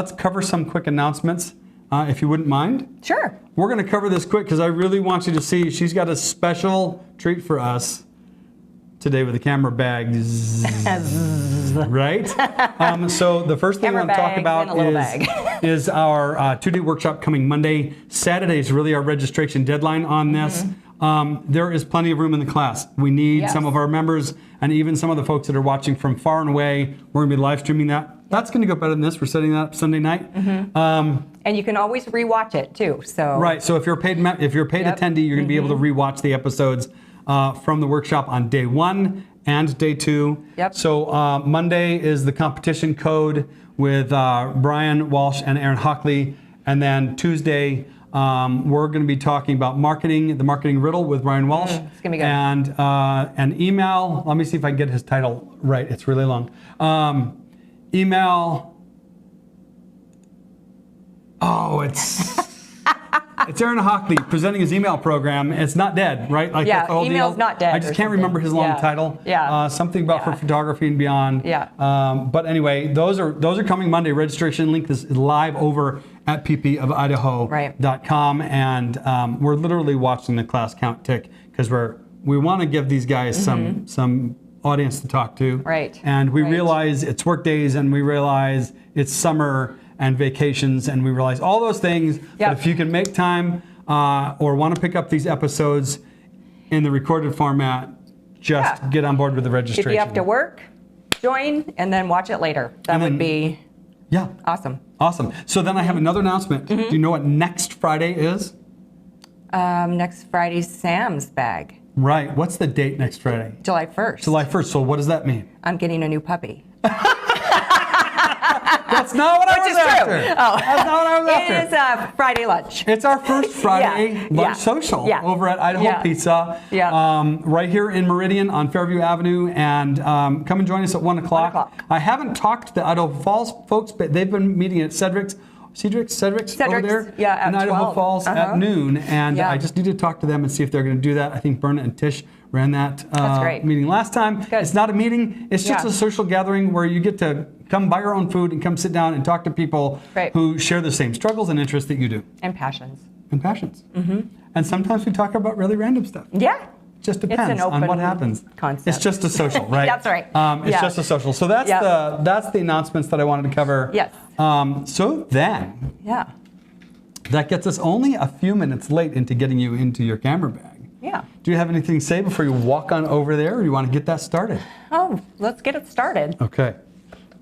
Let's cover some quick announcements, if you wouldn't mind. Sure. We're going to cover this quick because I really want you to see she's got a special treat for us today with the camera bag. Right? So the first thing I want to talk about is our 2-day workshop coming Monday. Saturday is really our registration deadline on this. There is plenty of room in the class. We need some of our members and even some of the folks that are watching from far and away. We're going to be live streaming that. That's going to go better than this. We're setting that up Sunday night. And you can always rewatch it too. So right. So if you're a paid attendee, you're going to be able to rewatch the episodes from the workshop on day 1 and day 2. So Monday is the competition code with Brian Walsh and Aaron Hockley, and then Tuesday we're going to be talking about marketing, the marketing riddle with Brian Walsh. It's going to be good. And an email. Let me see if I can get his title right. It's really long. Email. Oh, it's Aaron Hockley presenting his email program. It's not dead, right? Like that's the whole email's deal. not dead. I just can't remember his long title. Something about for photography and beyond. But anyway, those are coming Monday. Registration link is live over at ppofidaho.com, and we're literally watching the class count tick because we want to give these guys some audience to talk to. Right. And we realize it's work days, and we realize it's summer and vacations, and we realize all those things. But if you can make time or want to pick up these episodes in the recorded format, just get on board with the registration. If you have to work, join, and then watch it later. That would be awesome. Awesome. So then I have another announcement. Do you know what next Friday is? Next Friday's Sam's bag. Right. What's the date next Friday? July 1st. July 1st. So what does that mean? I'm getting a new puppy. That's not what I was after. Oh. That's not what I was after. It is Friday lunch. It's our first Friday lunch social over at Idaho Pizza, right here in Meridian on Fairview Avenue. And come and join us at 1 o'clock. I haven't talked to the Idaho Falls folks, but they've been meeting at Cedric's over there in Idaho Falls at noon. And I just need to talk to them and see if they're going to do that. I think Berna and Tish ran that meeting last time. It's not a meeting. It's just a social gathering where you get to come buy your own food and come sit down and talk to people who share the same struggles and interests that you do. And passions. And sometimes we talk about really random stuff. Just depends on what happens. Concept. It's just a social, right? That's right. It's just a social. So that's the announcements that I wanted to cover. So then, that gets us only a few minutes late into getting you into your camera bag. Do you have anything to say before you walk on over there, or do you want to get that started? Oh, let's get it started. Okay.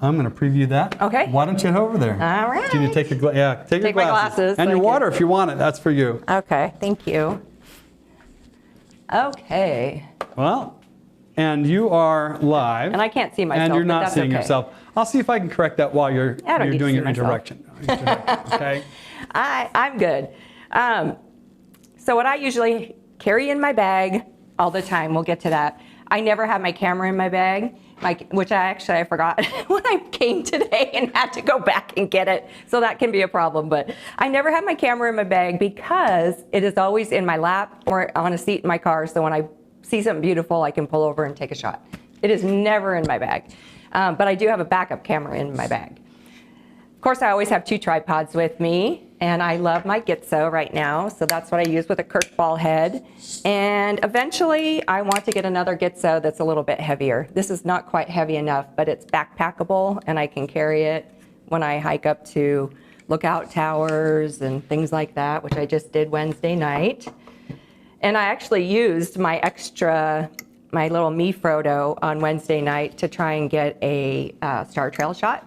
I'm going to preview that. Okay. Why don't you head over there? All right. Can you take your take your glasses and your water if you want it. That's for you. Okay. Thank you. Okay. Well, and you are live. And I can't see myself. And you're not seeing yourself. I'll see if I can correct that while you're doing your introduction. Okay. I'm good. So what I usually carry in my bag all the time, we'll get to that. I never have my camera in my bag, which I forgot when I came today and had to go back and get it. So that can be a problem. But I never have my camera in my bag because it is always in my lap or on a seat in my car. So when I see something beautiful, I can pull over and take a shot. It is never in my bag. But I do have a backup camera in my bag. Of course, I always have 2 tripods with me, and I love my Gitzo right now, so that's what I use with a Kirk ball head. And eventually, I want to get another Gitzo that's a little bit heavier. This is not quite heavy enough, but it's backpackable, and I can carry it when I hike up to lookout towers and things like that, which I just did Wednesday night. And I actually used my little me Frodo on Wednesday night to try and get a star trail shot.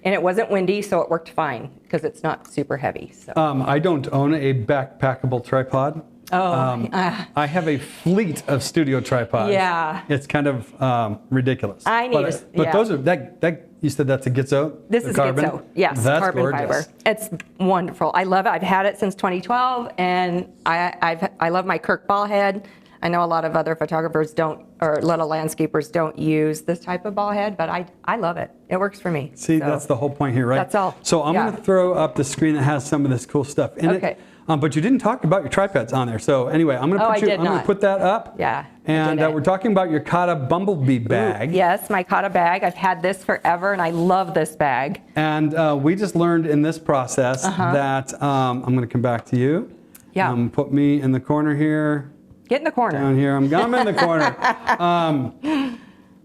And it wasn't windy, so it worked fine because it's not super heavy. So. I don't own a backpackable tripod. I have a fleet of studio tripods. It's kind of ridiculous. But those are you said that's a Gitzo? This is carbon? Gitzo. Yes, that's carbon gorgeous. fiber. It's wonderful. I love it. I've had it since 2012, and I love my Kirk ball head. I know a lot of other photographers don't, or a lot of landscapers don't use this type of ball head, but I love it. It works for me. See, that's the whole point here, right? That's all. So I'm going to throw up the screen that has some of this cool stuff in it. But you didn't talk about your tripods on there. So anyway, I'm going to put that up. Yeah. And we're talking about your Kata Bumblebee bag. Ooh, yes, my Kata bag. I've had this forever, and I love this bag. And we just learned in this process that I'm going to come back to you. Yeah. Put me in the corner here. Get in the corner. Down here. I'm in the corner.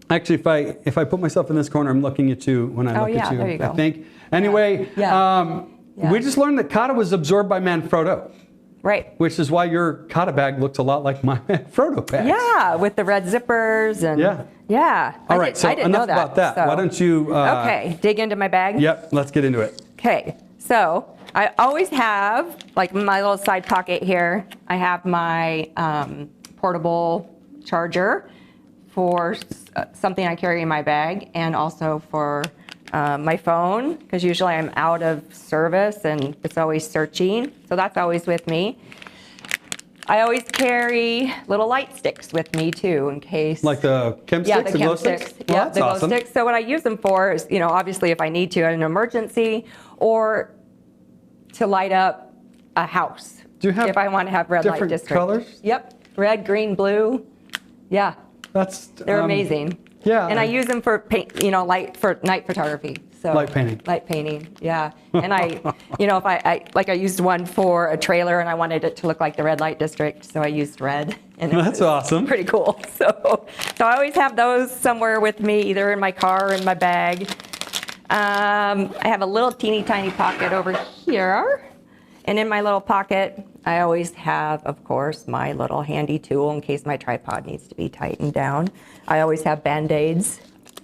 Actually, if I put myself in this corner, I'm looking at you when I look at you. There you go. I think. Anyway, we just learned that Kata was absorbed by Manfrotto. Right. Which is why your Kata bag looks a lot like my Manfrotto bags. Yeah, with the red zippers and yeah. All right, so I didn't enough know that, about that. So. Why don't you? Okay, dig into my bag. Yep, let's get into it. Okay, so I always have like my little side pocket here. I have my portable charger for something I carry in my bag, and also for my phone, because usually I'm out of service and it's always searching. So that's always with me. I always carry little light sticks with me too, in case. Like the chem sticks, the glow chem sticks? Well, That's the awesome. glow sticks. So what I use them for is, obviously if I need to in an emergency, or to light up a house. Do you have if I want to have red light different district. colors? Yep, red, green, blue. Yeah. They're amazing. Yeah. And I use them for paint, light for night photography. So light painting. Light painting, yeah. And I if I used one for a trailer and I wanted it to look like the red light district, so I used red. And That's awesome. Pretty cool. So I always have those somewhere with me, either in my car or in my bag. I have a little teeny tiny pocket over here. And in my little pocket, I always have, of course, my little handy tool in case my tripod needs to be tightened down. I always have Band-Aids.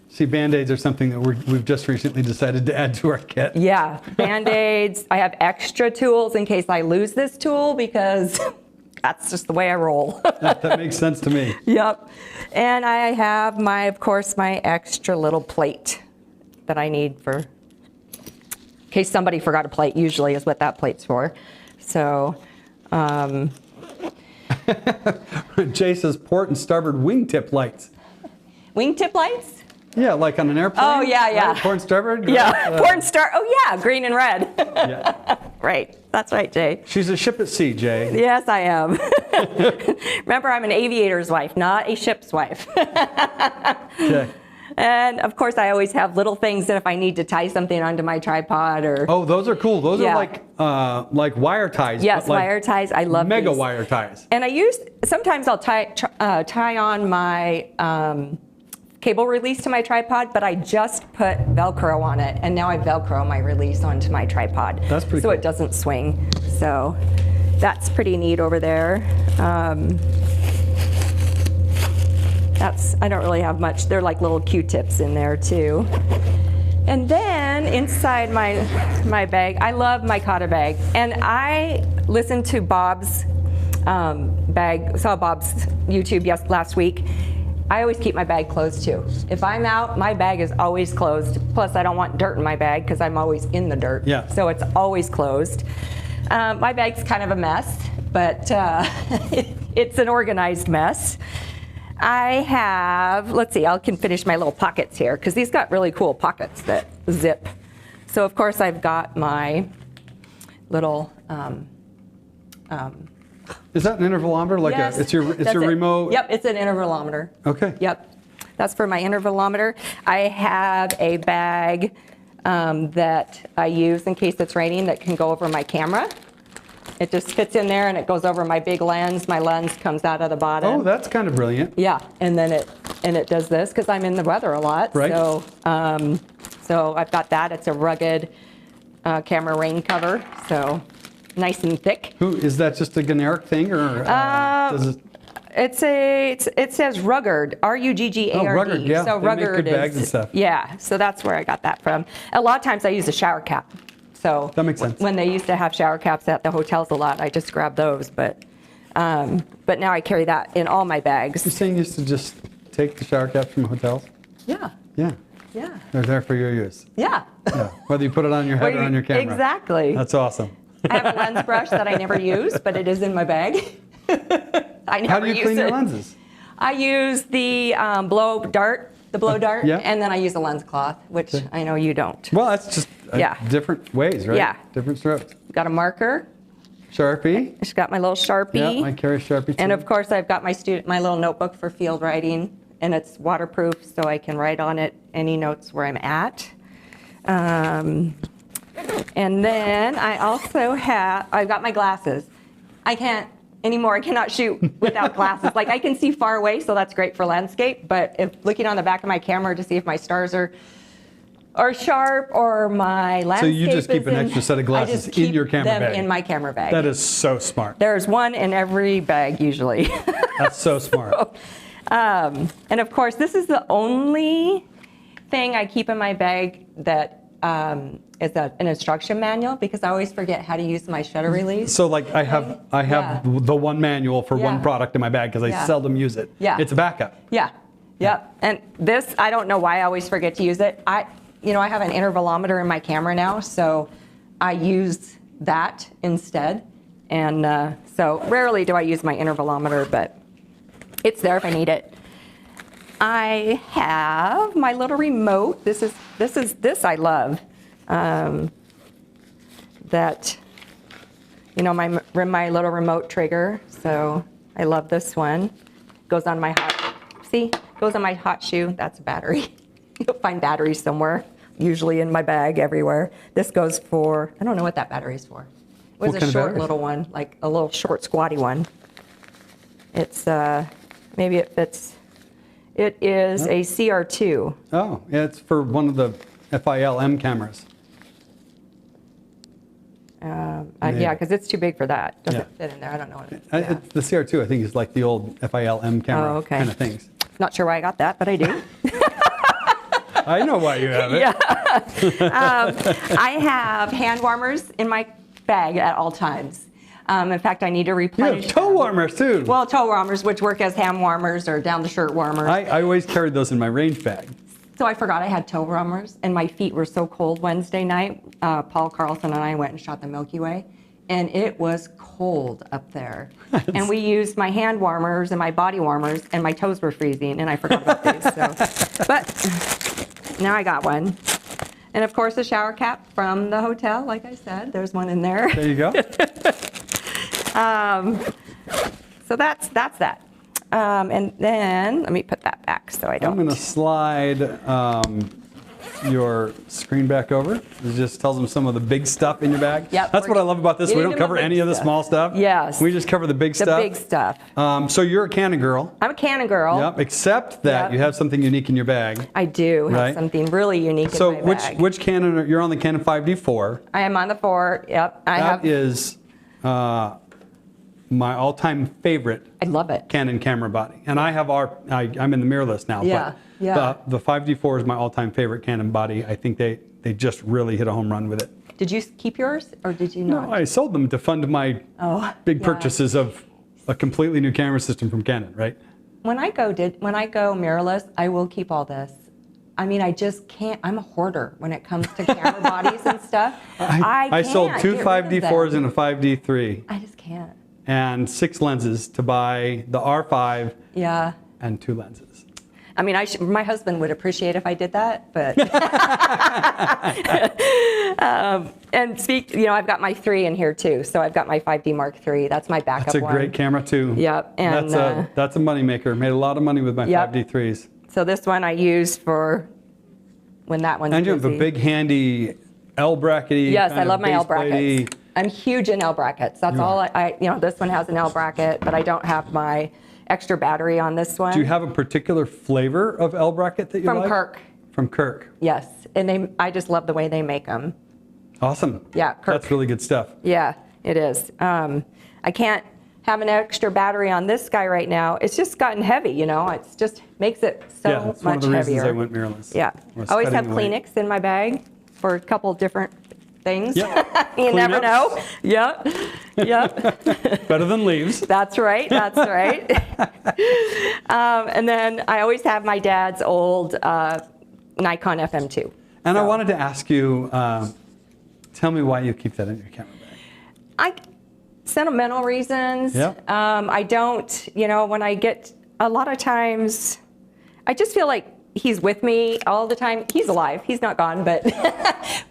See, Band-Aids are something that we've just recently decided to add to our kit. Yeah, Band-Aids. I have extra tools in case I lose this tool, because that's just the way I roll. That makes sense to me. Yep. And I have, of course, my extra little plate that I need for in case somebody forgot a plate, usually is what that plate's for. So, Jay says port and starboard wingtip lights. Wingtip lights? Yeah, like on an airplane. Oh, yeah. Right? Port and starboard? Yeah, port and star. Oh, yeah, green and red. Yeah. Right. That's right, Jay. She's a ship at sea, Jay. Yes, I am. Remember, I'm an aviator's wife, not a ship's wife. Okay. And of course, I always have little things that if I need to tie something onto my tripod or. Oh, those are cool. Those are like wire ties. Yes, like wire ties. I love mega these. wire ties. And sometimes I'll tie on my cable release to my tripod, but I just put Velcro on it, and now I Velcro my release onto my tripod. That's pretty cool. So cool. it doesn't swing. So that's pretty neat over there. I don't really have much. They're like little Q-tips in there too. And then inside my bag, I love my Kata bag. And I listened to Bob's saw Bob's YouTube last week. I always keep my bag closed too. If I'm out, my bag is always closed. Plus I don't want dirt in my bag because I'm always in the dirt. Yeah. So it's always closed. My bag's kind of a mess, but it's an organized mess. I have, let's see, I can finish my little pockets here because these got really cool pockets that zip. So of course I've got my little. Is that an intervalometer? Like yes, it's your remote? Yep, it's an intervalometer. Okay. Yep, that's for my intervalometer. I have a bag that I use in case it's raining that can go over my camera. It just fits in there and it goes over my big lens. My lens comes out of the bottom. Oh, that's kind of brilliant. Yeah, and then it does this because I'm in the weather a lot. Right. So I've got that. It's a rugged camera rain cover, so nice and thick. Is that just a generic thing, or does it? It says rugged, R-U-G-G-A-R-D. Oh, rugged, yeah. So They rugged make good bags and stuff. Yeah, so that's where I got that from. A lot of times I use a shower cap. So that makes sense. When they used to have shower caps at the hotels a lot, I just grabbed those. But now I carry that in all my bags. You're saying you used to just take the shower caps from hotels? Yeah. Yeah. Yeah. They're there for your use. Yeah. Yeah. Whether you put it on your head or on your camera. Exactly. That's awesome. I have a lens brush that I never use, but it is in my bag. I never How do you use clean your it. lenses? I use the blow dart, Yeah. and then I use a lens cloth, which I know you don't. Well, that's just different ways, right? Yeah. Different strokes. Got a marker, Sharpie. Just got my little Sharpie. Yeah, I carry a Sharpie too. And of course, I've got my little notebook for field writing, and it's waterproof, so I can write on it any notes where I'm at. And then I've got my glasses. I cannot shoot without glasses. Like, I can see far away, so that's great for landscape, but if looking on the back of my camera to see if my stars are sharp or my landscape. So you just keep an extra set of glasses in your camera bag. In my camera bag. That is so smart. There's one in every bag usually. That's so smart. And of course, this is the only thing I keep in my bag that is an instruction manual, because I always forget how to use my shutter release. So like I have the one manual for one product in my bag because I seldom use it. Yeah. It's a backup. Yeah. Yep. And this, I don't know why I always forget to use it. I have an intervalometer in my camera now, so I use that instead. And so rarely do I use my intervalometer, but it's there if I need it. I have my little remote. This I love. That, my little remote trigger. So I love this one. Goes on my hot shoe. That's a battery. You'll find batteries somewhere, usually in my bag everywhere. This goes for, I don't know what that battery's for. It was a short little one, like a little short squatty one. It's, maybe it fits. It is a CR2. Oh, yeah, it's for one of the FIL-M cameras. Yeah, because it's too big for that. Doesn't fit in there. I don't know what it is. It's the CR2, I think, is like the old FIL-M camera kind of things. Not sure why I got that, but I do. I know why you have it. Yeah. I have hand warmers in my bag at all times. In fact, I need to replenish. You have toe warmers too. Well, toe warmers, which work as hand warmers or down the shirt warmers. I always carried those in my range bag. So I forgot I had toe warmers, and my feet were so cold Wednesday night. Paul Carlson and I went and shot the Milky Way, and it was cold up there. And we used my hand warmers and my body warmers, and my toes were freezing, and I forgot about these. So, but now I got one. And of course, a shower cap from the hotel, like I said. There's one in there. There you go. So that's that. And then let me put that back so I don't. I'm going to slide your screen back over. It just tells them some of the big stuff in your bag. Yep, That's what I love about this. We don't cover any of the small stuff. Yes. We just cover the big stuff. The big stuff. So you're a Canon girl. I'm a Canon girl. Yep. Except that you have something unique in your bag. I do have something really unique in my bag. So which Canon? You're on the Canon 5D4. I am on the 4. Yep. That is my all-time favorite. I love it. Canon camera body, and I have I'm in the mirrorless now. Yeah. But the 5D4 is my all-time favorite Canon body. I think they just really hit a home run with it. Did you keep yours, or did you not? No, I sold them to fund my big purchases of a completely new camera system from Canon. Right. When I go mirrorless, I will keep all this. I mean, I just can't. I'm a hoarder when it comes to camera bodies and stuff. I sold 2 5D4s and a 5D3. I just can't. And 6 lenses to buy the R5. Yeah. And 2 lenses. I mean, my husband would appreciate if I did that, but. And I've got my 3 in here too. So I've got my 5D Mark III. That's my backup one. That's a great camera too. Yep. And that's a moneymaker. Made a lot of money with my 5D3s. So this one I use for when that one's And you have a big handy L bracket. Yes, I love my L brackets. I'm huge in L brackets. That's all this one has an L bracket, but I don't have my extra battery on this one. Do you have a particular flavor of L bracket that you like? From Kirk. From Kirk. Yes, and I just love the way they make them. Awesome. Yeah, Kirk. That's really good stuff. Yeah, it is. I can't have an extra battery on this guy right now. It's just gotten heavy, It just makes it so much heavier. Yeah, it's one of the reasons I went mirrorless. Yeah. I always have Kleenex in my bag for a couple different things. Yep. You never know. Yep. Better than leaves. That's right. And then I always have my dad's old Nikon FM2. And I wanted to ask you, tell me why you keep that in your camera bag. Sentimental reasons. Yep. I don't, when I get, a lot of times, I just feel like he's with me all the time. He's alive. He's not gone, but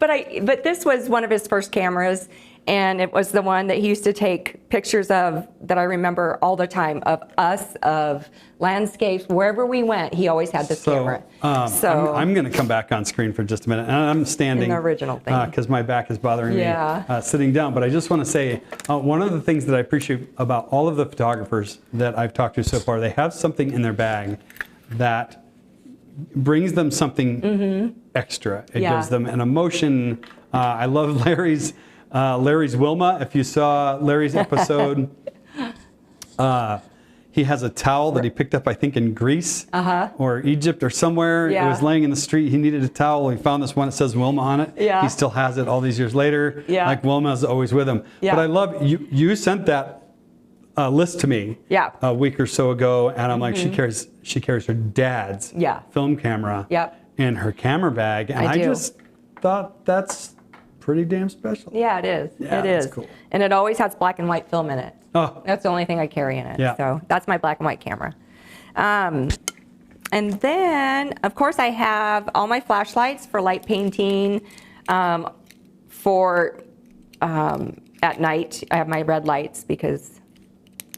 but this was one of his first cameras, And it was the one that he used to take pictures of that I remember all the time, of us, of landscapes, wherever we went, he always had this camera. I'm going to come back on screen for just a minute. And I'm standing. In the original thing. Because my back is bothering me sitting down. But I just want to say, one of the things that I appreciate about all of the photographers that I've talked to so far, they have something in their bag that brings them something extra. It gives them an emotion. I love Larry's Wilma. If you saw Larry's episode, he has a towel that he picked up, I think, in Greece or Egypt or somewhere. It was laying in the street. He needed a towel. He found this one that says Wilma on it. He still has it all these years later. Like Wilma's always with him. But I love, you sent that list to me a week or so ago, and I'm like, she carries her dad's film camera in her camera bag, and I just thought that's pretty damn special. Yeah, it is. Yeah, it is. Cool. And it always has black and white film in it. Oh. That's the only thing I carry in it. So that's my black and white camera. And then, of course, I have all my flashlights for light painting. For at night, I have my red lights because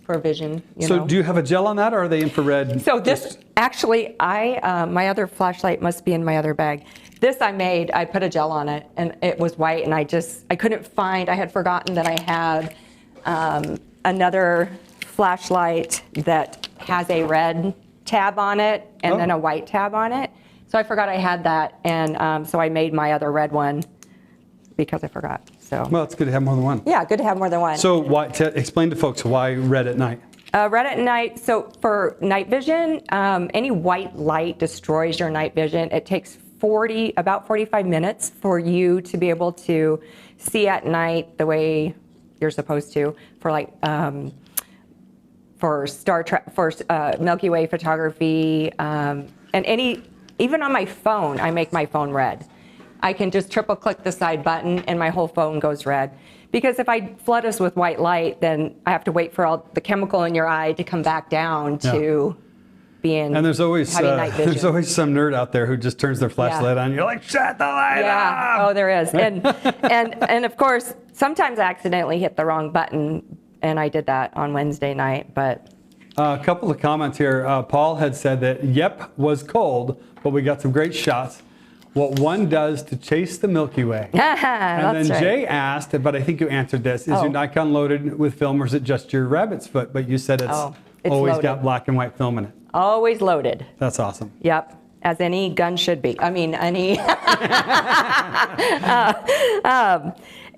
for vision. So do you have a gel on that, or are they infrared? So this, actually, my other flashlight must be in my other bag. This I put a gel on it, and it was white, and I couldn't find, I had forgotten that I had another flashlight that has a red tab on it and then a white tab on it. So I forgot I had that, and so I made my other red one because I forgot. So. Well, it's good to have more than one. Yeah, good to have more than one. So explain to folks why red at night. Red at night, so for night vision, any white light destroys your night vision. It takes about 45 minutes for you to be able to see at night the way you're supposed to, for like for Milky Way photography, and even on my phone, I make my phone red. I can just triple click the side button and my whole phone goes red. Because if I flood us with white light, then I have to wait for all the chemical in your eye to come back down to being. And there's always some nerd out there who just turns their flashlight on. You're like, shut the light off! Oh, there is. And of course, sometimes I accidentally hit the wrong button, and I did that on Wednesday night. But a couple of comments here. Paul had said that was cold, but we got some great shots. What one does to chase the Milky Way. And then Jay asked, but I think you answered this, is your Nikon loaded with film, or is it just your rabbit's foot? But you said it's always loaded. got black and white film in it. Always loaded. That's awesome. Yep, as any gun should be. I mean, any.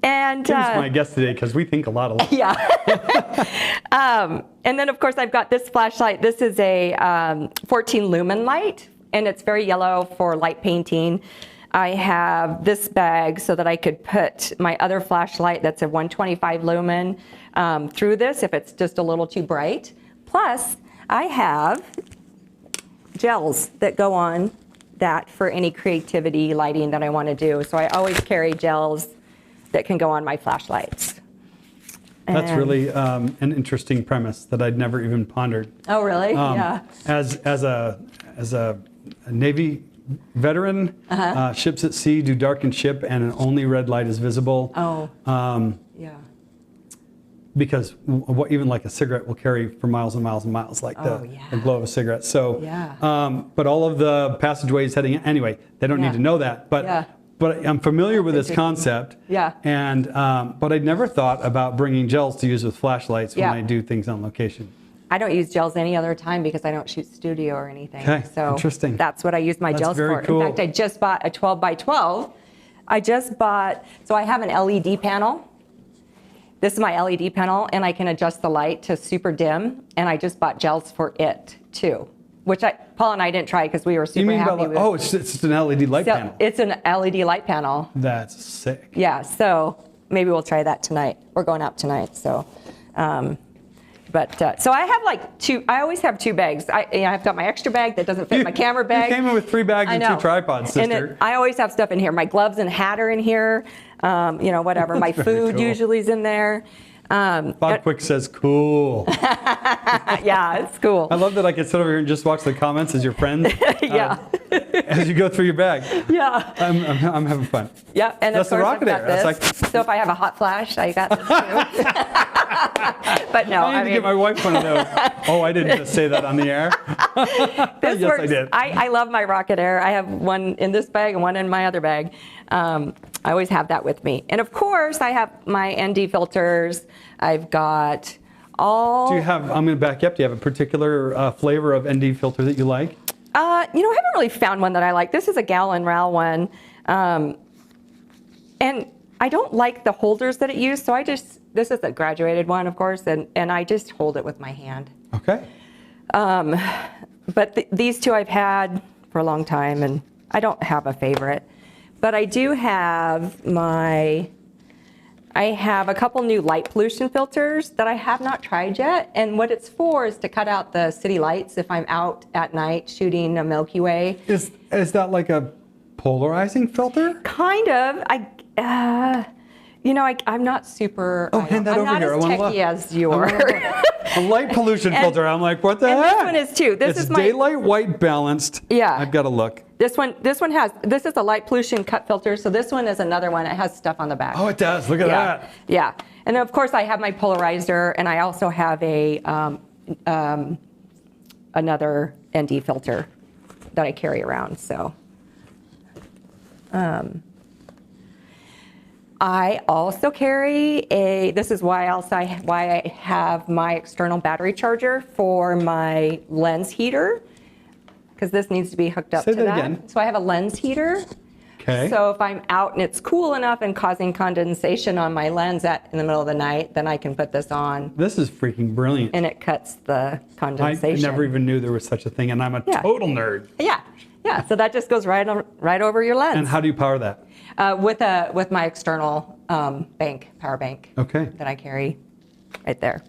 And Kim's my guest today because we think a lot alike. And then, of course, I've got this flashlight. This is a 14 lumen light, and it's very yellow for light painting. I have this bag so that I could put my other flashlight that's a 125 lumen through this if it's just a little too bright. Plus, I have gels that go on that for any creativity lighting that I want to do. So I always carry gels that can go on my flashlights. That's really an interesting premise that I'd never even pondered. Oh, really? Yeah. As a Navy veteran, ships at sea do darken ship, and an only red light is visible. Yeah. Because even like a cigarette will carry for miles and miles and miles, like the glow of a cigarette. So, but all of the passageways heading anyway, they don't need to know that. But I'm familiar with this concept. And but I'd never thought about bringing gels to use with flashlights when I do things on location. I don't use gels any other time because I don't shoot studio or anything. Okay, so interesting. That's what I use my gels for. Cool. In fact, I just bought a 12 by 12. So I have an LED panel. This is my LED panel, and I can adjust the light to super dim, and I just bought gels for it too, which Paul and I didn't try because we were super happy with. Oh, it's just an LED light panel. It's an LED light panel. That's sick. Yeah, so maybe we'll try that tonight. We're going out tonight, so. So I have I always have two bags. I've got my extra bag that doesn't fit my camera bag. You came in with 3 bags and 2 tripods, sister. And I always have stuff in here. My gloves and hat are in here. Whatever. My food usually is in there. Bob Quick says, cool. Yeah, it's cool. I love that I can sit over here and just watch the comments as your friend. Yeah. As you go through your bag. Yeah. I'm having fun. Yeah, and that's of course the Rocket Air. I've got That's this. So if I have a hot flash, I got this too. But no, I need to get my wife one of those. Oh, I didn't just say that on the air. This yes, works. I did. I love my Rocket Air. I have one in this bag and one in my other bag. I always have that with me. And of course, I have my ND filters. I've got all... Do you have, I'm going to back you up, do you have a particular flavor of ND filter that you like? I haven't really found one that I like. This is a Gallon Ral one. And I don't like the holders that it used, so this is a graduated one, of course, and I just hold it with my hand. Okay. But these two I've had for a long time, and I don't have a favorite. But I do have I have a couple new light pollution filters that I have not tried yet. And what it's for is to cut out the city lights if I'm out at night shooting a Milky Way. Is that like a polarizing filter? Kind of. I'm not super. Oh, hand that I'm over here. not as techie as you are. A light pollution filter. I'm like, what the heck? This one is too. This is my daylight white balanced. Yeah. I've got to look. This is a light pollution cut filter. So this one is another one. It has stuff on the back. Oh, it does. Look at that. Yeah. And then of course I have my polarizer, and I also have a another ND filter that I carry around. So. I also carry this is why I have my external battery charger for my lens heater, because this needs to be hooked up to that. Again. So I have a lens heater. Okay. So if I'm out and it's cool enough and causing condensation on my lens in the middle of the night, then I can put this on. This is freaking brilliant. And it cuts the condensation. I never even knew there was such a thing, and I'm a total nerd. Yeah. Yeah, so that just goes right over your lens. And how do you power that? With my external power bank. Okay. That I carry right there.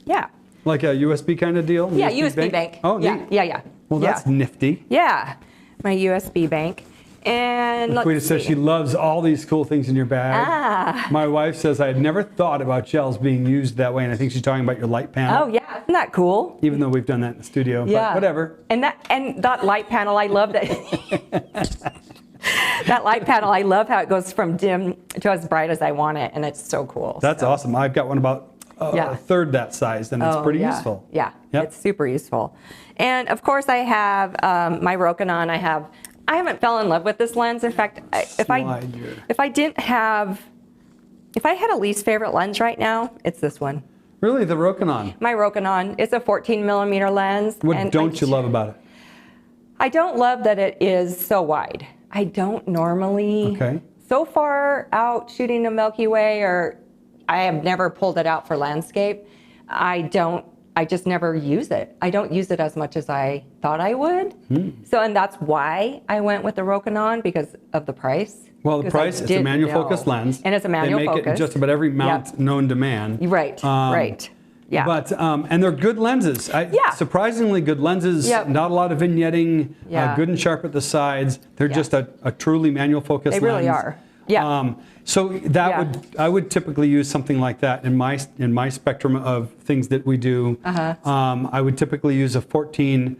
Yeah. Like a USB kind of deal? Yeah, USB bank. Oh, yeah, neat. yeah. Well, that's nifty. Yeah, my USB bank. And Laquita says she loves all these cool things in your bag. My wife says I had never thought about gels being used that way, and I think she's talking about your light panel. Oh yeah, isn't that cool? Even though we've done that in the studio, but whatever. And that light panel, I love that. That light panel, I love how it goes from dim to as bright as I want it, and it's so cool. That's awesome. I've got one about a third that size, and it's pretty useful. Yeah, it's super useful. And of course, I have my Rokinon. I haven't fell in love with this lens. In fact, if I had a least favorite lens right now, it's this one. Really, the Rokinon? My Rokinon. It's a 14mm lens. What don't you love about it? I don't love that it is so wide. I don't normally. Okay. So far out shooting a Milky Way, or I have never pulled it out for landscape. I just never use it. I don't use it as much as I thought I would. So, and that's why I went with the Rokinon, because of the price. Well, the price, it's a manual focus lens. And it's a manual focus. They make it in just about every mount known to man. Right, right. Yeah. But, and they're good lenses. Surprisingly good lenses, not a lot of vignetting, good and sharp at the sides. They're just a truly manual focus lens. They really are. Yeah. So that I would typically use something like that in my spectrum of things that we do. I would typically use a 14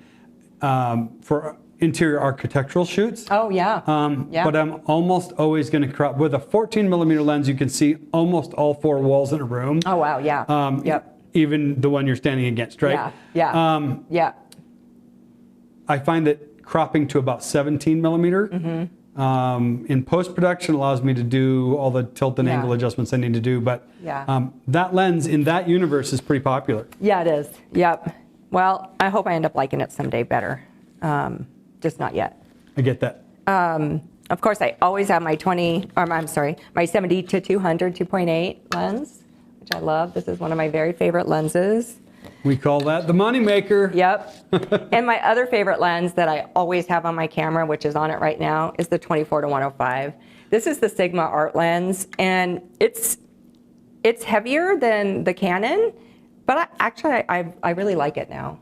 for interior architectural shoots. Oh yeah. But I'm almost always going to crop with a 14mm lens. You can see almost all four walls in a room. Oh wow. Yeah. Yep. Even the one you're standing against, right? Yeah. I find that cropping to about 17mm in post-production allows me to do all the tilt and angle adjustments I need to do. But that lens in that universe is pretty popular. Yeah, it is. Yep. Well, I hope I end up liking it someday better. Just not yet. I get that. Of course, I always have my 70 to 200 2.8 lens, which I love. This is one of my very favorite lenses. We call that the money maker. Yep. And my other favorite lens that I always have on my camera, which is on it right now, is the 24 to 105. This is the Sigma Art lens, and it's heavier than the Canon, but I really like it now.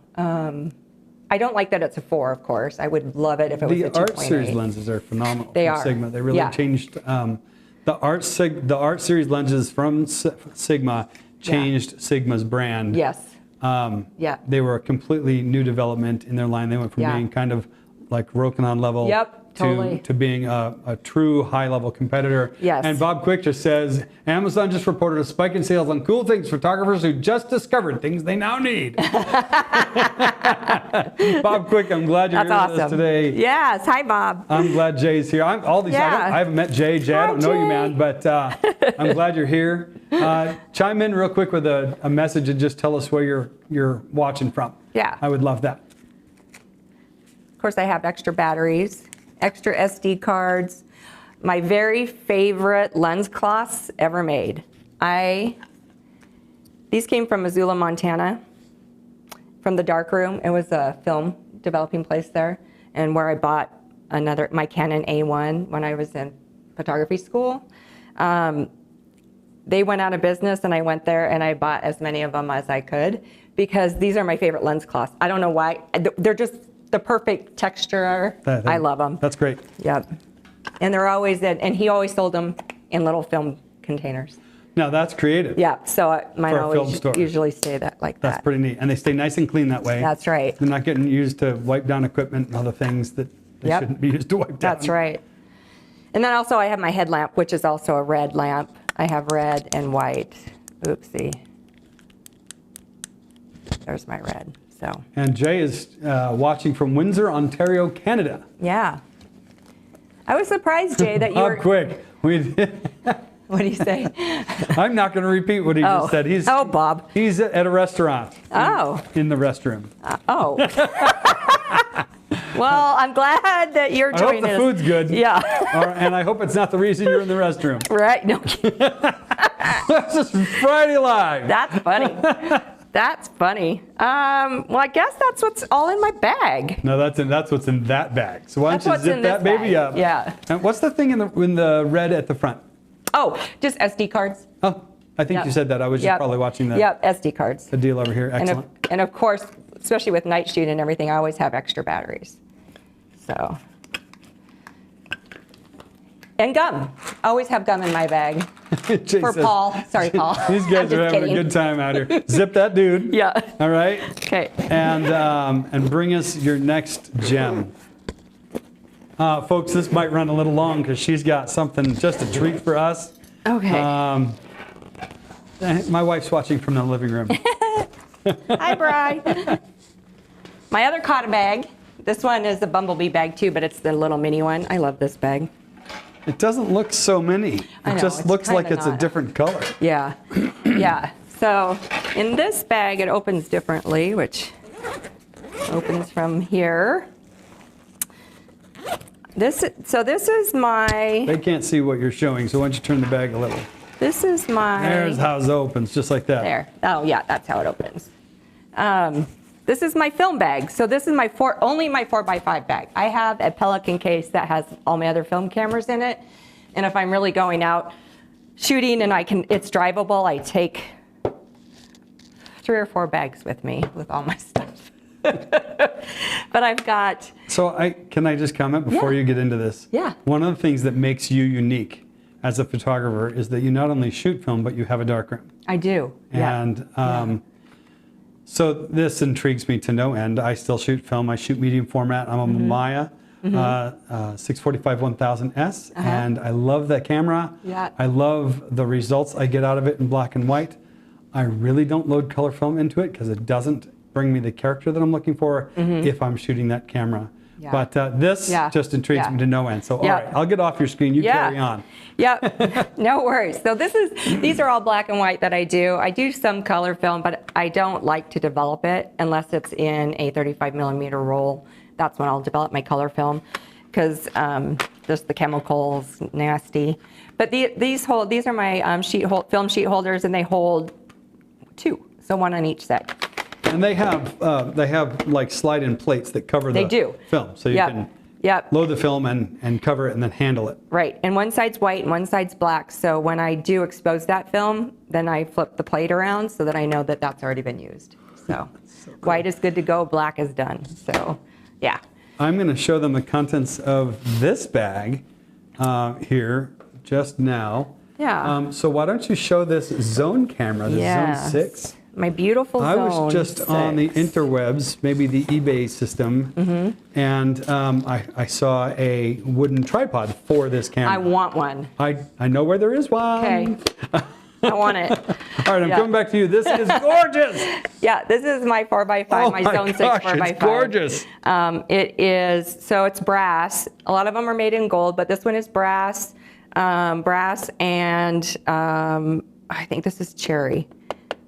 I don't like that it's a 4, of course. I would love it if it was a 2.8. The Art Series lenses are phenomenal. They are. Sigma. They really changed the Art Series lenses from Sigma changed Sigma's brand. Yes. Yeah. They were a completely new development in their line. They went from being kind of like Rokinon level to being a true high-level competitor. Yes. And Bob Quick just says, Amazon just reported a spike in sales on cool things photographers who just discovered things they now need. Bob Quick, I'm glad you're here with us today. Yes. Hi, Bob. I'm glad Jay's here. I haven't met Jay. Jay, I don't know you, man, but I'm glad you're here. Chime in real quick with a message and just tell us where you're watching from. Yeah. I would love that. Of course, I have extra batteries, extra SD cards, my very favorite lens cloths ever made. These came from Missoula, Montana, from the darkroom. It was a film developing place there, and where I bought my Canon A1 when I was in photography school. They went out of business, and I went there and I bought as many of them as I could because these are my favorite lens cloths. I don't know why. They're just the perfect texture. I love them. That's great. Yep. And they're always and he always sold them in little film containers. Now that's creative. Yeah, so mine always usually stay like that. That's pretty neat. And they stay nice and clean that way. That's right. They're not getting used to wipe down equipment and other things that they shouldn't be used to wipe down. That's right. And then also I have my headlamp, which is also a red lamp. I have red and white. Oopsie. There's my red. So. And Jay is watching from Windsor, Ontario, Canada. Yeah. I was surprised, Jay, that you were... Quick. What do you say? I'm not going to repeat what he just said. Bob. He's at a restaurant. In the restroom. Well, I'm glad that you're joining us. I hope the food's good. Yeah. And I hope it's not the reason you're in the restroom. Right. No. This is Friday Live. That's funny. That's funny. Well, I guess that's what's all in my bag. No, that's what's in that bag. So why don't you zip that baby up? Yeah. And what's the thing in the red at the front? Oh, just SD cards. Oh, I think you said that. I was just probably watching that. Yep, SD cards. The deal over here. Excellent. And of course, especially with night shoot and everything, I always have extra batteries. So. And gum. I always have gum in my bag. For Paul. Sorry, Paul. These guys are having a good time out here. Zip that dude. Yeah. All right. Okay. And bring us your next gem. Folks, this might run a little long because she's got something, just a treat for us. Okay. My wife's watching from the living room. Hi, Bri. My other Cotta bag. This one is a Bumblebee bag too, but it's the little mini one. I love this bag. It doesn't look so mini. It just looks like it's a different color. Yeah. Yeah. So in this bag, it opens differently, which opens from here. This is my... They can't see what you're showing, so why don't you turn the bag a little. This is my... There's how it opens, just like that. There. Oh, yeah, that's how it opens. This is my film bag. So this is only my 4x5 bag. I have a Pelican case that has all my other film cameras in it. And if I'm really going out shooting and it's drivable, I take 3 or 4 bags with me with all my stuff. But I've got... So can I just comment before you get into this? Yeah. One of the things that makes you unique as a photographer is that you not only shoot film, but you have a darkroom. I do. And so this intrigues me to no end. I still shoot film. I shoot medium format. I'm a Mamiya 645 1000S, and I love that camera. Yeah. I love the results I get out of it in black and white. I really don't load color film into it because it doesn't bring me the character that I'm looking for if I'm shooting that camera. Yeah. But this just intrigues me to no end. So all right, I'll get off your screen. You carry on. Yep, no worries. So these are all black and white that I do. I do some color film, but I don't like to develop it unless it's in a 35mm roll. That's when I'll develop my color film because just the chemicals nasty. But these are my film sheet holders, and they hold 2, so 1 on each set. And they have like slide-in plates that cover the film, so you can load the film and cover it and then handle it. Right, and one side's white and one side's black. So when I do expose that film, then I flip the plate around so that I know that that's already been used. So, white is good to go, black is done. So, yeah. I'm going to show them the contents of this bag here just now. Yeah. So why don't you show this zone camera, this Zone 6? My beautiful Zone 6. I was just on the interwebs, maybe the eBay system, and I saw a wooden tripod for this camera. I want one. I know where there is one. Okay. I want it. All right, I'm coming back to you. This is gorgeous. Yeah, this is my 4x5, my Zone 6 4x5. It's gorgeous. It is, so it's brass. A lot of them are made in gold, but this one is brass. And I think this is cherry.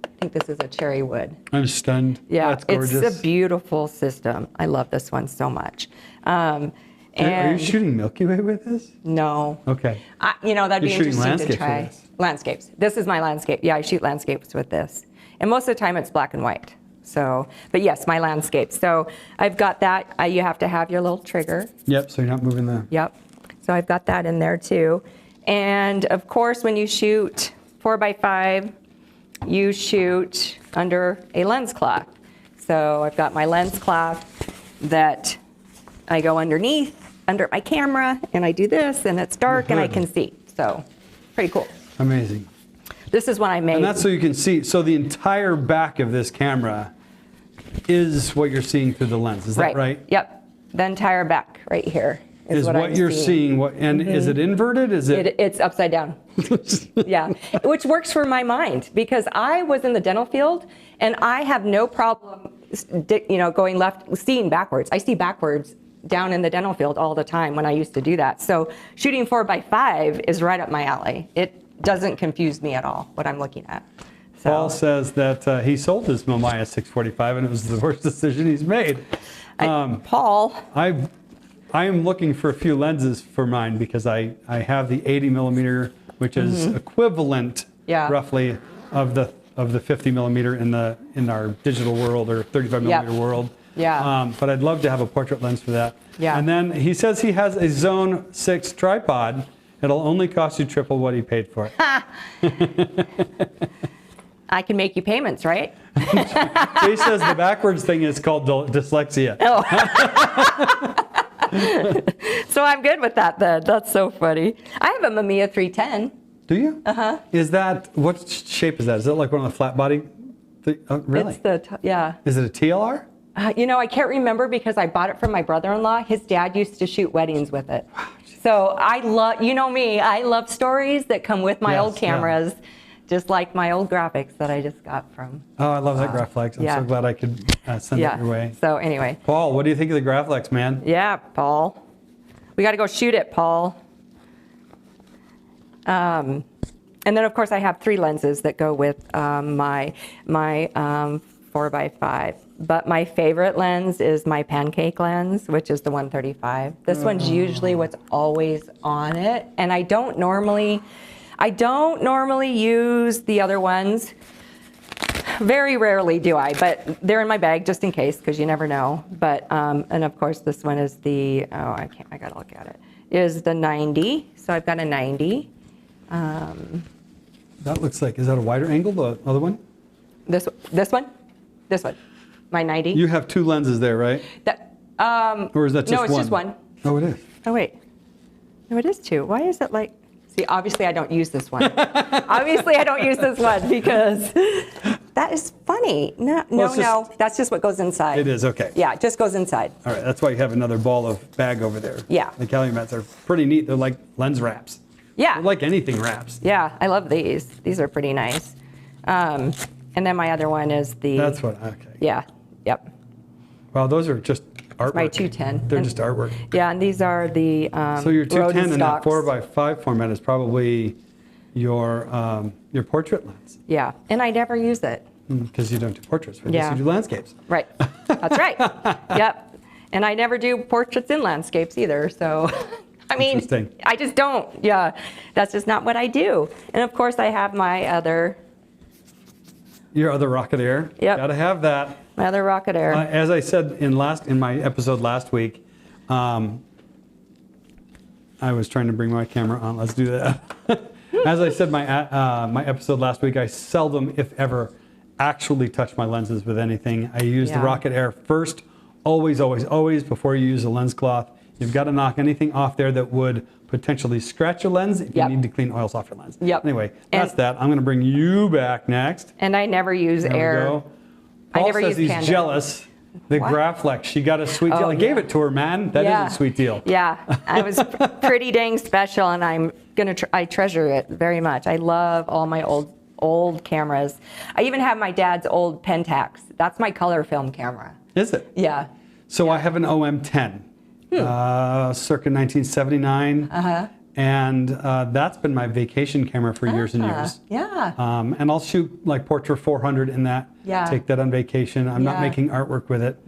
I think this is a cherry wood. I'm stunned. Yeah, that's gorgeous. It's a beautiful system. I love this one so much. Are you shooting Milky Way with this? No. Okay. That'd be interesting to try. With this. Landscapes. This is my landscape. Yeah, I shoot landscapes with this. And most of the time it's black and white. So, but yes, my landscapes. So I've got that. You have to have your little trigger. Yep, so you're not moving the... Yep. So I've got that in there too. And of course, when you shoot 4x5, you shoot under a lens cloth. So I've got my lens cloth that I go underneath, under my camera, and I do this, and it's dark, and I can see. So pretty cool. Amazing. This is what I made. And that's so you can see. So the entire back of this camera is what you're seeing through the lens. Is that right? Yep. The entire back right here is what you're seeing. And is it inverted? Is it? It's upside down. Yeah, which works for my mind because I was in the dental field and I have no problem, going left, seeing backwards. I see backwards down in the dental field all the time when I used to do that. So shooting 4x5 is right up my alley. It doesn't confuse me at all what I'm looking at. So, Paul says that he sold his Mamiya 645 and it was the worst decision he's made. Paul, I am looking for a few lenses for mine because I have the 80 millimeter, which is equivalent roughly of the 50 millimeter in our digital world or 35 millimeter world. Yeah. But I'd love to have a portrait lens for that. Yeah. And then he says he has a Zone 6 tripod. It'll only cost you triple what he paid for it. I can make you payments, right? He says the backwards thing is called dyslexia. Oh. So I'm good with that then. That's so funny. I have a Mamiya 310. Do you? Uh-huh. Is that, what shape is that? Is that like one of the flat body? Oh, really? It's yeah. Is it a TLR? I can't remember because I bought it from my brother-in-law. His dad used to shoot weddings with it. So I love, me, I love stories that come with my old cameras, just like my old graphics that I just got from. Oh, I love that Graflex. I'm so glad I could send it your way. So anyway. Paul, what do you think of the Graflex, man? Yeah, Paul. We got to go shoot it, Paul. And then, of course, I have 3 lenses that go with my 4x5. But my favorite lens is my pancake lens, which is the 135. This one's usually what's always on it. And I don't normally use the other ones. Very rarely do I, but they're in my bag just in case, because you never know. But, and of course, this one is the, I gotta look at it, is the 90. So I've got a 90. That looks like, is that a wider angle, the other one? This one, my 90. You have 2 lenses there, right? Or is that just one? No, it's just one. Oh, it is. Oh, wait. No, it is 2. Why is it like, see, obviously I don't use this one. Obviously I don't use this one because that is funny. No, that's just what goes inside. It is, okay. Yeah, it just goes inside. All right, that's why you have another ball of bag over there. Yeah. The Calumets are pretty neat. They're like lens wraps. Yeah. They're like anything wraps. Yeah, I love these. These are pretty nice. And then my other one is the... That's what, okay. Yeah, yep. Wow, those are just artwork. My 210. They're just artwork. Yeah, and these are the So your 210 in that stocks. 4x5 format is probably your portrait lens. Yeah, and I never use it. Because you don't do portraits, right? You do landscapes. Right, that's right. Yep, and I never do portraits in landscapes either, so... I mean, I just don't. Yeah, that's just not what I do. And of course, I have my other... Your other Rocket Air. Yep. Got to have that. My other Rocket Air. As I said in my episode last week, I was trying to bring my camera on. Let's do that. As I said my episode last week, I seldom, if ever, actually touch my lenses with anything. I use the Rocket Air first, always, always, always, before you use a lens cloth. You've got to knock anything off there that would potentially scratch your lens if you need to clean oils off your lens. Anyway, that's that. I'm going to bring you back next. And I never use air. We go. Paul says he's jealous. The Graflex, she got a sweet deal. I gave it to her, man. That is a sweet deal. Yeah, I was pretty dang special, and I treasure it very much. I love all my old cameras. I even have my dad's old Pentax. That's my color film camera. Is it? Yeah. So I have an OM10, circa 1979. And that's been my vacation camera for years and years. Yeah. And I'll shoot like Portra 400 in that. Take that on vacation. I'm not making artwork with it.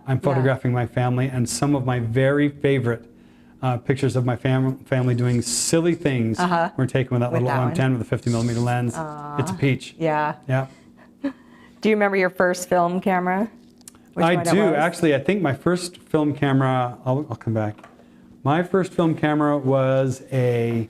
I'm photographing my family, and some of my very favorite pictures of my family doing silly things were taken with that little OM10 with a 50 millimeter lens. It's a peach. Yeah. Yeah. Do you remember your first film camera? I do, actually. I think my first film camera, I'll come back. My first film camera was a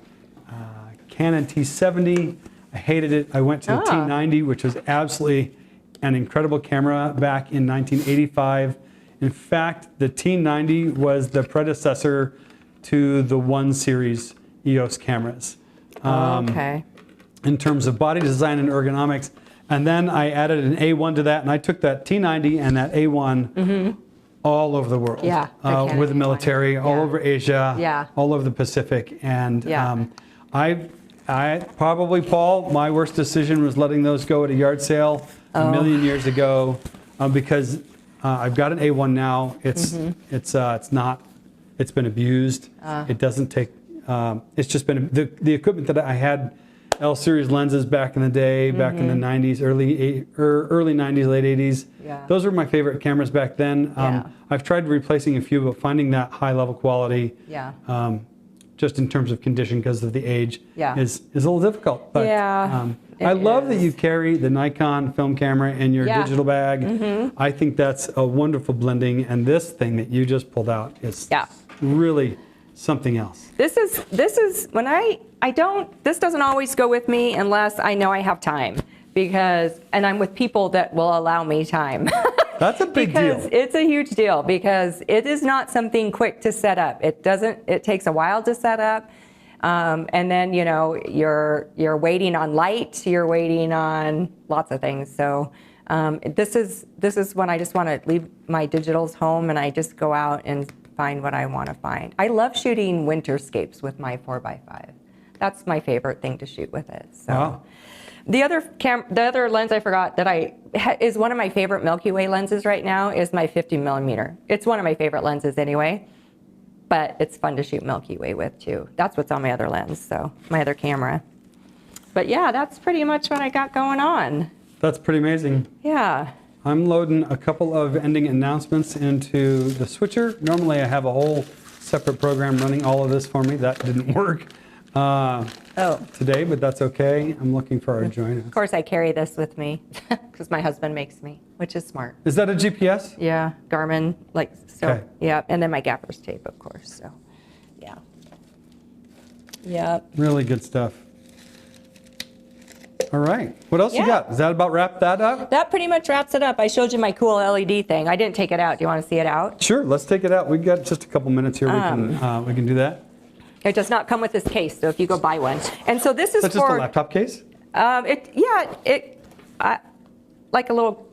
Canon T70. I hated it. I went to the T90, which was absolutely an incredible camera back in 1985. In fact, the T90 was the predecessor to the 1 series EOS cameras. In terms of body design and ergonomics. And then I added an A1 to that, and I took that T90 and that A1 all over the world, with the military, all over Asia, all over the Pacific. And I probably, Paul, my worst decision was letting those go at a yard sale a million years ago, because I've got an A1 now. It's been abused. It doesn't take. It's just been the equipment that I had. L series lenses back in the day, back in the 90s, early 90s, late 80s. Those were my favorite cameras back then. I've tried replacing a few, but finding that high level quality, just in terms of condition because of the age, is a little difficult. But I love that you carry the Nikon film camera in your digital bag. I think that's a wonderful blending, and this thing that you just pulled out is really something else. This is when this doesn't always go with me unless I know I have time, and I'm with people that will allow me time. That's a big deal. Because it's a huge deal, because it is not something quick to set up. It takes a while to set up. And then, you're waiting on light, you're waiting on lots of things. So this is when I just want to leave my digitals home and I just go out and find what I want to find. I love shooting winterscapes with my 4x5. That's my favorite thing to shoot with it. So the other lens I forgot that is one of my favorite Milky Way lenses right now is my 50 millimeter. It's one of my favorite lenses anyway, but it's fun to shoot Milky Way with too. That's what's on my other lens, so my other camera. But yeah, that's pretty much what I got going on. That's pretty amazing. Yeah. I'm loading a couple of ending announcements into the switcher. Normally I have a whole separate program running all of this for me. That didn't work today, but that's okay. I'm looking for our join. Of course I carry this with me because my husband makes me, which is smart. Is that a GPS? Yeah, Garmin, yeah, and then my gaffer's tape, of course, so, yeah. Yeah. Really good stuff. All right. What else you got? Does that about wrap that up? That pretty much wraps it up. I showed you my cool LED thing. I didn't take it out. Do you want to see it out? Sure. Let's take it out. We've got just a couple minutes here. We can do that. It does not come with this case, so if you go buy one. And so this is just a laptop case? Like a little,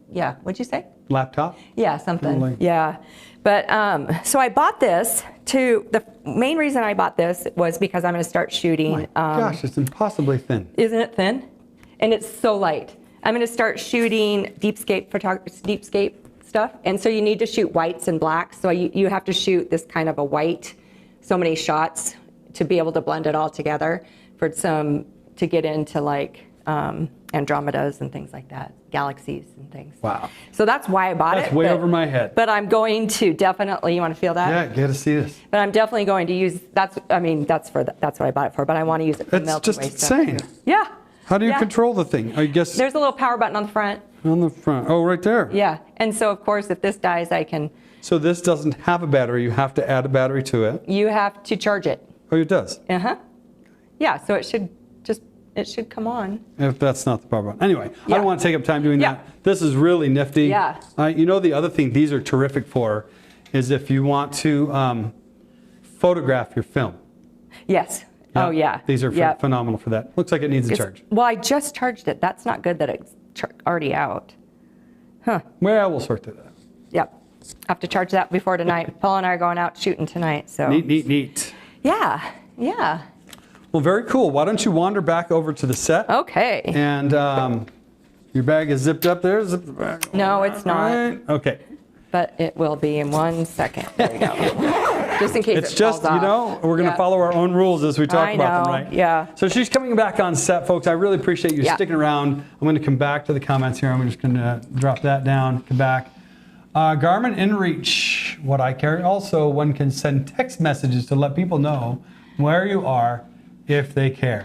what'd you say? Laptop? Yeah, something. Totally. Yeah. But so I bought this the main reason I bought this was because I'm going to start shooting. Oh my gosh, it's impossibly thin. Isn't it thin? And it's so light. I'm going to start shooting deepscape stuff. And so you need to shoot whites and blacks. So you have to shoot this kind of a white, so many shots to be able to blend it all together to get into like Andromedas and things like that, galaxies and things. Wow. So that's why I bought it. That's way over my head. But I'm going to definitely, you want to feel that? Yeah, get to see this. But I'm definitely going to use, that's what I bought it for, but I want to use it for Milky Way stuff. It's just insane. Yeah. How do you control the thing? I guess. There's a little power button on the front. On the front. Oh, right there. Yeah. And so, of course, if this dies, I can. So this doesn't have a battery. You have to add a battery to it. You have to charge it. Oh, it does? Uh-huh. Yeah, so it should come on. If that's not the power button. Anyway, I don't want to take up time doing that. This is really nifty. Yeah. You know, the other thing these are terrific for is if you want to photograph your film. Yes. Yeah. Oh, yeah. These are phenomenal for that. Looks like it needs a charge. Well, I just charged it. That's not good that it's already out. Huh. Well, we'll sort through that. Yep. Have to charge that before tonight. Paul and I are going out shooting tonight. So. Neat. Yeah. Yeah. Well, very cool. Why don't you wander back over to the set? Okay. And your bag is zipped up there. Zip the bag. No, it's not. Right. Okay. But it will be in 1 second. There we go. Just in case it's it just, falls off. we're going to follow our own rules as we talk about them, right? Yeah. So she's coming back on set, folks. I really appreciate you sticking around. I'm going to come back to the comments here. I'm just going to drop that down, come back. Garmin InReach, what I carry. Also, one can send text messages to let people know where you are if they care.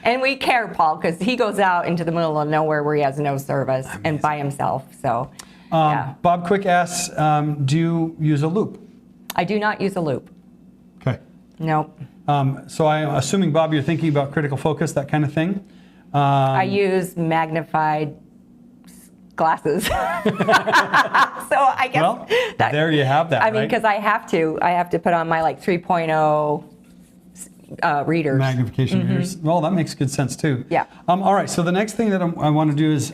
And we care, Paul, because he goes out into the middle of nowhere where he has no service and by himself. So, Bob Quick asks, do you use a loop? I do not use a loop. Okay. Nope. So I'm assuming, Bob, you're thinking about critical focus, that kind of thing? I use magnified glasses. So I guess there you have that. I mean, because I have to put on my 3.0 readers. Magnification readers. Well, that makes good sense too. Yeah. All right. So the next thing that I want to do is,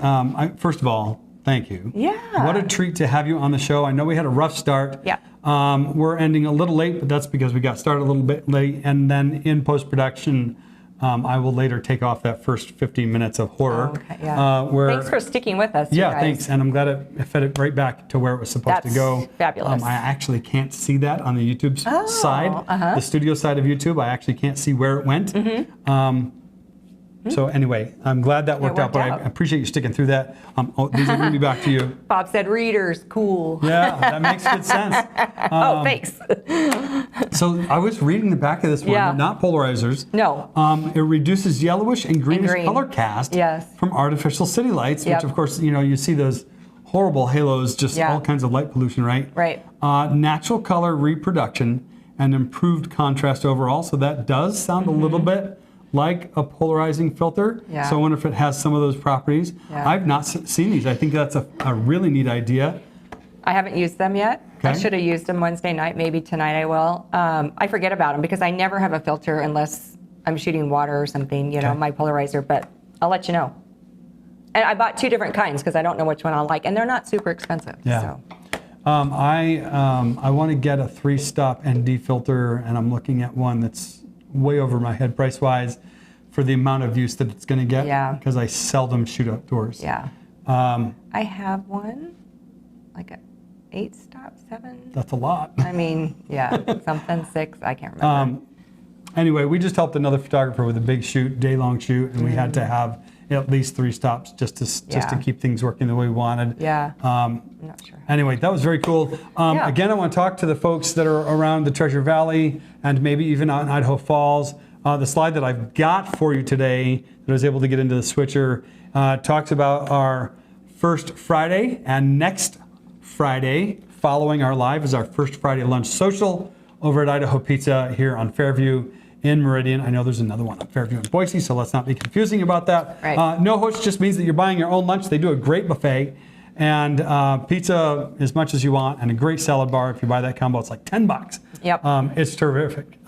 first of all, thank you. Yeah. What a treat to have you on the show. I know we had a rough start. Yeah. We're ending a little late, but that's because we got started a little bit late. And then in post-production, I will later take off that first 15 minutes of horror. Okay, yeah. Thanks for sticking with us, you guys. Thanks. And I'm glad it fed it right back to where it was supposed to go. That's fabulous. I actually can't see that on the YouTube side, the studio side of YouTube. I actually can't see where it went. So anyway, I'm glad that worked out, but I appreciate you sticking through that. These are going to be back to you. Bob said readers, cool. Yeah, that makes good sense. Thanks. So I was reading the back of this one, not polarizers. No. It reduces yellowish and greenish color cast from artificial city lights, which of course, you see those horrible halos, just all kinds of light pollution, right? Right. Natural color reproduction and improved contrast overall. So that does sound a little bit like a polarizing filter. Yeah. So I wonder if it has some of those properties. Yeah. I've not seen these. I think that's a really neat idea. I haven't used them yet. Okay. I should have used them Wednesday night. Maybe tonight I will. I forget about them because I never have a filter unless I'm shooting water or something, my polarizer, but I'll let you know. And I bought 2 different kinds because I don't know which one I'll like, and they're not super expensive. Yeah. So. I want to get a 3-stop ND filter, and I'm looking at one that's way over my head price-wise for the amount of use that it's going to get. Yeah. Because I seldom shoot outdoors. Yeah. I have one, like a 8-stop, 7. That's a lot. I mean, something 6. I can't remember. Anyway, we just helped another photographer with a big shoot, day-long shoot, and we had to have at least 3 stops just to keep things working the way we wanted. Yeah. I'm not sure. Anyway, that was very cool. Again, I want to talk to the folks that are around the Treasure Valley and maybe even out in Idaho Falls. The slide that I've got for you today that I was able to get into the switcher talks about our first Friday, and next Friday following our live is our first Friday lunch social over at Idaho Pizza here on Fairview in Meridian. I know there's another one at Fairview in Boise, so let's not be confusing about that. Right. No host just means that you're buying your own lunch. They do a great buffet and pizza as much as you want, and a great salad bar. If you buy that combo, it's like $10. Yep. It's terrific.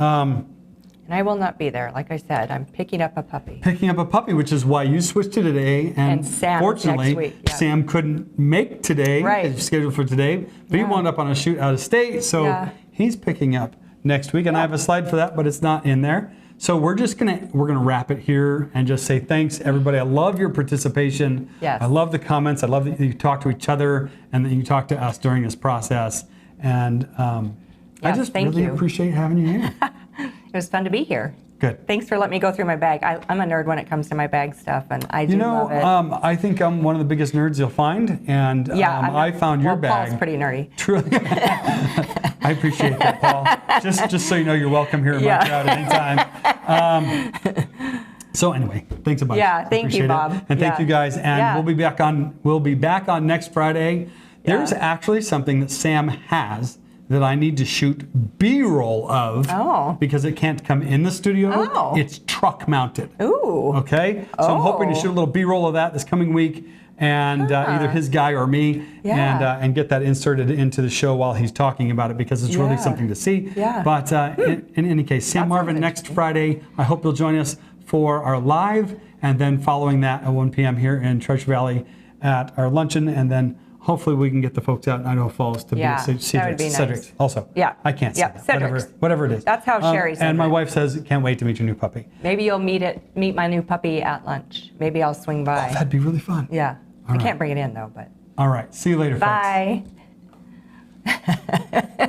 And I will not be there. Like I said, I'm picking up a puppy. Picking up a puppy, which is why you switched to today. And Sam fortunately, next week. Yeah. Sam couldn't make today. Right. It's scheduled for today, but he wound up on a shoot out of state, so he's picking up next week. And I have a slide for that, but it's not in there. So we're gonna wrap it here and just say thanks, everybody. I love your participation. Yes. I love the comments. I love that you talk to each other and that you talk to us during this process. And I just really appreciate having you here. It was fun to be here. Good. Thanks for letting me go through my bag. I'm a nerd when it comes to my bag stuff, and I do love it. I think I'm one of the biggest nerds you'll find, and I found your bag. Paul's pretty nerdy. Truly. I appreciate that, Paul. Just so you know, you're welcome here in my crowd anytime. So anyway, thanks a bunch. Yeah, thank you, Bob. And thank you guys. And we'll be back on next Friday. There's actually something that Sam has that I need to shoot B-roll of because it can't come in the studio. It's truck mounted. Ooh. Okay? So I'm hoping to shoot a little B-roll of that this coming week and either his guy or me, Yeah. and get that inserted into the show while he's talking about it, because it's really something to see. Yeah. But in any case, Sam Marvin next Friday. I hope you'll join us for our live, and then following that at 1 p.m. here in Treasure Valley at our luncheon, and then hopefully we can get the folks out in Idaho Falls to see that would be nice. Cedric's also. Yeah. I can't say that. Cedric's. Whatever it is. That's how Sherry said And my it. wife says, can't wait to meet your new puppy. Maybe you'll meet my new puppy at lunch. Maybe I'll swing by. Oh, that'd be really fun. Yeah. I can't bring it in though, but. All right. See you later, folks. Bye.